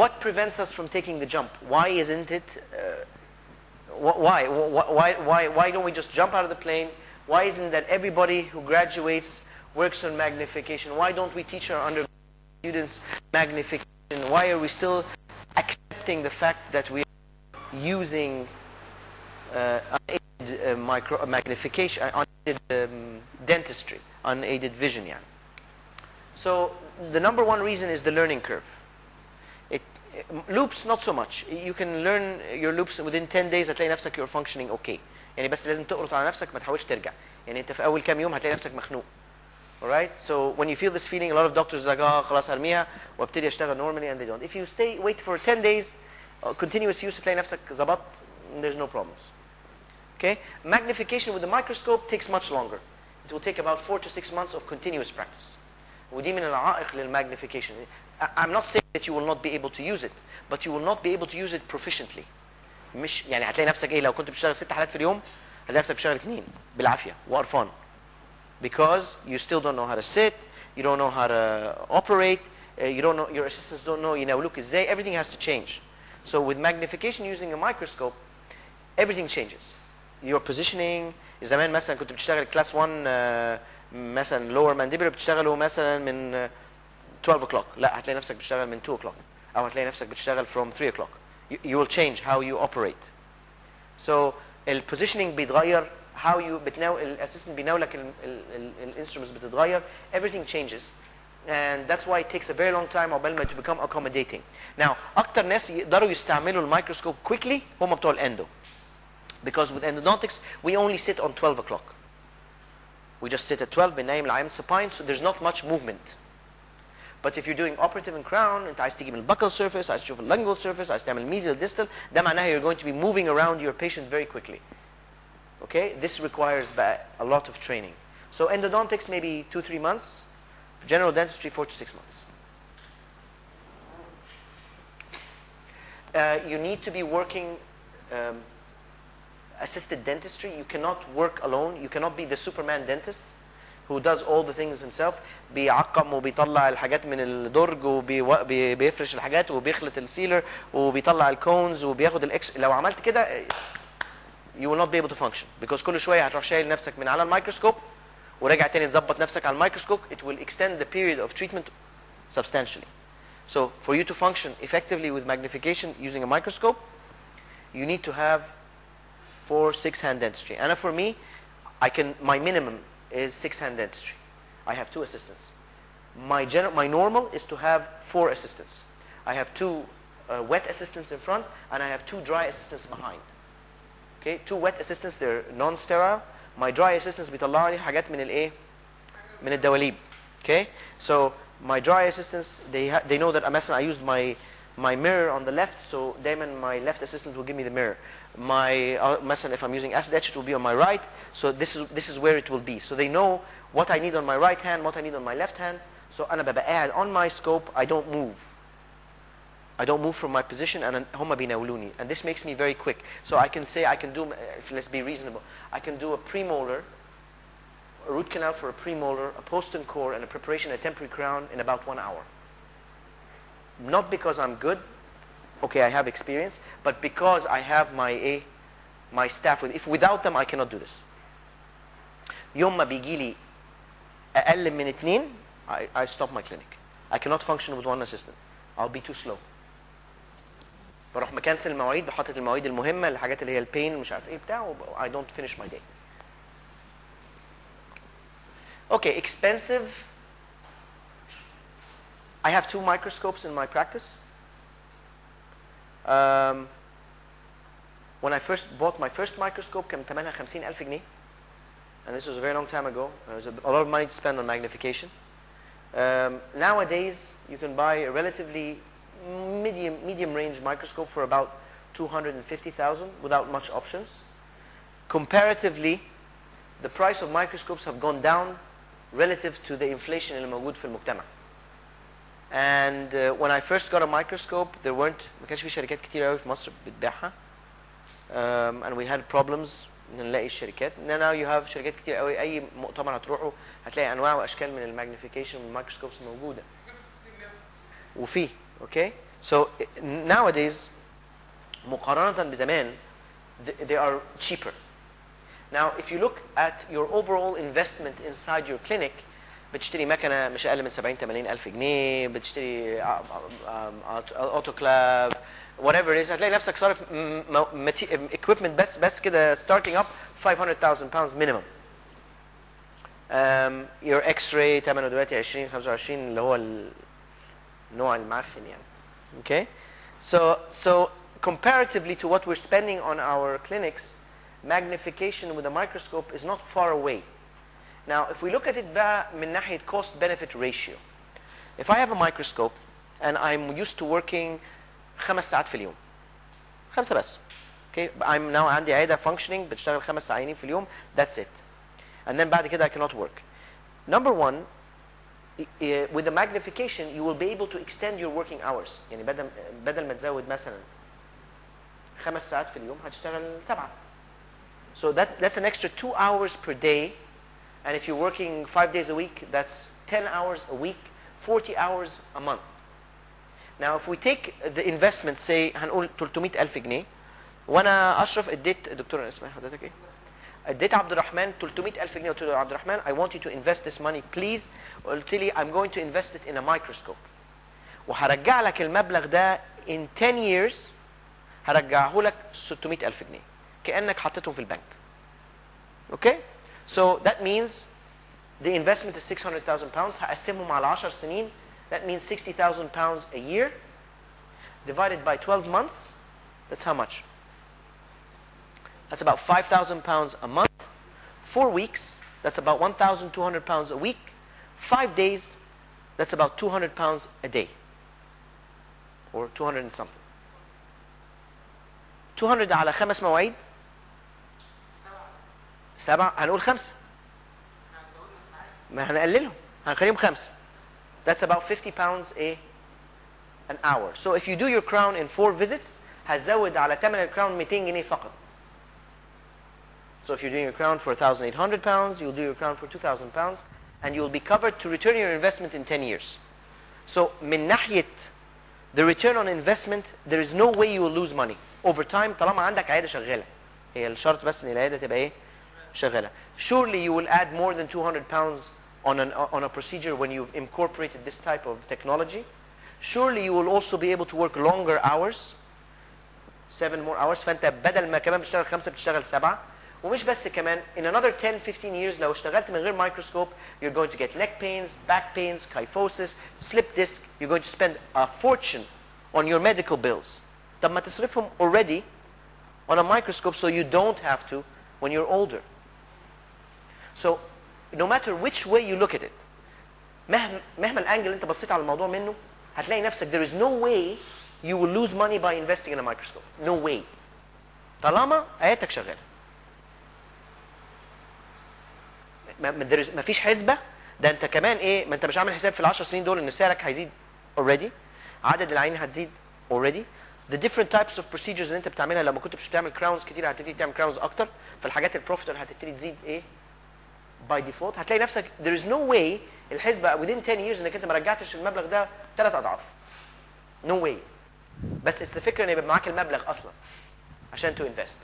what prevents us from taking the jump? Why isn't it? Why don't we just jump out of the plane? Why isn't that everybody who graduates works on magnification? Why don't we teach our undergraduate students magnification? Why are we still accepting the fact that we are using unaided magnification, unaided dentistry, unaided vision? Yeah. So the number one reason is the learning curve. Loops not so much. You can learn your loops within 10 days هتلاقي نفسك you're functioning okay. يعني بس لازم تقرط على نفسك ما تحاولش ترجع. يعني انت في اول كام يوم هتلاقي نفسك مخنوق. Alright? So when you feel this feeling, a lot of doctors are like خلاص هرميها وابتدي اشتغل normally, and they don't. If you wait for 10 days continuous use هتلاقي نفسك ظبط, there's no problems. Okay? Magnification with the microscope takes much longer. It will take about 4 to 6 months of continuous practice. ودي من العائق للمagnification. I'm not saying that you will not be able to use it, but you will not be able to use it proficiently. مش يعني هتلاقي نفسك ايه لو كنت بتشتغل 6 حالات في اليوم هتلاقي نفسك بتشتغل 2 بالعافيه وقرفان. Because you still don't know how to sit, you don't know how to operate, you don't know, your assistants don't know يناولوك ازاي. Everything has to change. So with magnification using a microscope, everything changes. Your positioning. زمان مثلا كنت بتشتغل class 1 مثلا lower mandibular بتشتغله مثلا من 12 o'clock. لا هتلاقي نفسك بتشتغل من 2 o'clock. او هتلاقي نفسك بتشتغل from 3 o'clock. You will change how you operate. So الpositioning بيتغير, how you الاسيستنت بيناولك الانسترومنتس بتتغير, everything changes, and that's why it takes a very long time عقبال ما to become accommodating. Now اكتر ناس يقدروا يستعملوا الميكروسكوب quickly هم بتوع الاندو, because with endodontics we only sit on 12 o'clock. We just sit at 12 بننيم العيان supine, so there's not much movement. But if you're doing operative and crown, انت عايز تيجي من الbuccal surface, عايز تشوف lingual surface, عايز تعمل mesial distal, ده معناها you're going to be moving around your patient very quickly. Okay, this requires a lot of training. So endodontics maybe 2-3 months, general dentistry 4 to 6 months. You need to be working assisted dentistry. You cannot work alone. You cannot be the Superman dentist who does all the things himself. بيعقم وبيطلع الحاجات من الدرج وبيفرش الحاجات وبيخلط السيلر وبيطلع الكونز وبياخد الاكس. لو عملت كده you will not be able to function, because كل شويه هتروح شايل نفسك من على الميكروسكوب وراجع تاني تظبط نفسك على الميكروسكوب. It will extend the period of treatment substantially. So for you to function effectively with magnification using a microscope, you need to have 4-6 hand dentistry. And for me, my minimum is 6 hand dentistry. I have 2 assistants. My normal is to have 4 assistants. I have 2 wet assistants in front, and I have 2 dry assistants behind. Okay, 2 wet assistants, they're non-sterile. My dry assistants بيطلعوا لي حاجات من الايه؟ من الدواليب. Okay, so my dry assistants they know that مثلا I used my mirror on the left, so دايما my left assistant will give me the mirror. My مثلا if I'm using acid etch, it will be on my right. So this is where it will be. So they know what I need on my right hand, what I need on my left hand. So أنا ببقى قاعد on my scope, I don't move. I don't move from my position, and هم بيناولوني, and this makes me very quick. So I can say I can do, let's be reasonable, I can do a premolar, a root canal for a premolar, a post and core, and a preparation, a temporary crown in about 1 hour. Not because I'm good, okay, I have experience, but because I have my staff with. If without them I cannot do this. يوم ما بيجي لي أقل من 2 I stop my clinic. I cannot function with 1 assistant. I'll be too slow. بروح مكنسل المواعيد, بحطت المواعيد المهمه الحاجات اللي هي البين مش عارف ايه بتاع, I don't finish my day. Okay, expensive. I have 2 microscopes in my practice. When I first bought my first microscope كان ثمنها 50,000 جنيه, and this was a very long time ago. There was a lot of money to spend on magnification. Nowadays you can buy a relatively medium range microscope for about 250,000 without much options. Comparatively, the price of microscopes have gone down relative to the inflation اللي موجود في المجتمع. And when I first got a microscope, ما كانش في شركات كتير قوي في مصر بتبيعها. And we had problems نلاقي الشركات. Now you have شركات كتير قوي, اي مؤتمر هتروحوا هتلاقي انواع واشكال من الماجنيفيكيشن والميكروسكوبس موجوده. وفي اوكي So nowadays مقارنة بزمان they are cheaper. Now if you look at your overall investment inside your clinic, بتشتري مكنة مش أقل من 70-80 ألف جنيه، بتشتري autoclave whatever it is، هتلاقي نفسك صارف equipment بس كده starting up 500,000 pounds minimum. Your X-ray ثمنه دلوقتي 20-25 اللي هو النوع المعفن يعني. Okay, so comparatively to what we're spending on our clinics, magnification with a microscope is not far away. Now if we look at it بقى من ناحية cost benefit ratio, if I have a microscope and I'm used to working 5 ساعات في اليوم، 5 بس. Okay, I'm now عندي عيادة functioning بتشتغل 5 عيانين في اليوم, that's it. And then بعد كده I cannot work. Number one, with the magnification you will be able to extend your working hours. يعني بدل ما تزود مثلا 5 ساعات في اليوم هتشتغل 7. So that's an extra 2 hours per day. And if you're working 5 days a week, that's 10 hours a week, 40 hours a month. Now if we take the investment, say هنقول 300,000 جنيه، وانا اشرف اديت دكتور اسمها حضرتك ايه؟ اديت عبد الرحمن 300,000 جنيه، قلت له عبد الرحمن I want you to invest this money please. قلت لي I'm going to invest it in a microscope. وهرجع لك المبلغ ده in 10 years، هرجعه لك 600,000 جنيه كأنك حطيتهم في البنك. Okay? So that means the investment is 600,000 pounds. هقسمهم على 10 سنين. That means 60,000 pounds a year divided by 12 months. That's how much? That's about 5,000 pounds a month. 4 weeks, that's about 1,200 pounds a week. 5 days, that's about 200 pounds a day. Or 200 and something. 200 على 5 مواعيد. 7 هنقول 5. ما هنقللهم، هنخليهم 5. That's about 50 pounds an hour. So if you do your crown in 4 visits, هتزود على ثمن الكراون 200 جنيه فقط. So if you're doing your crown for 1,800 pounds, you'll do your crown for 2,000 pounds, and you'll be covered to return your investment in 10 years. So من ناحية the return on investment, there is no way you will lose money over time طالما عندك عيادة شغالة. هي الشرط بس ان العيادة تبقى ايه؟ شغالة. Surely you will add more than 200 pounds on a procedure when you've incorporated this type of technology. Surely you will also be able to work longer hours, 7 more hours. فانت بدل ما كمان بتشتغل 5 بتشتغل 7. ومش بس كمان in another 10-15 years لو اشتغلت من غير microscope, you're going to get neck pains, back pains, kyphosis, slip disc. You're going to spend a fortune on your medical bills. طب ما تصرفهم already on a microscope so you don't have to when you're older. So no matter which way you look at it, مهما الانجل انت بصيت على الموضوع منه، هتلاقي نفسك there is no way you will lose money by investing in a microscope. No way. طالما عيادتك شغاله. ما فيش حسبه، ده انت كمان ايه، ما انت مش عامل حساب في ال10 سنين دول ان سعرك هيزيد already، عدد العيانين هتزيد already، the different types of procedures اللي انت بتعملها. لما كنت مش بتعمل crowns كتير هتبتدي تعمل crowns اكتر، فالحاجات البروفيتبل هتبتدي تزيد ايه by default. هتلاقي نفسك there is no way الحسبه within 10 years انك انت ما رجعتش المبلغ ده 3 اضعاف. No way. بس الفكره ان يبقى معاك المبلغ اصلا عشان to invest.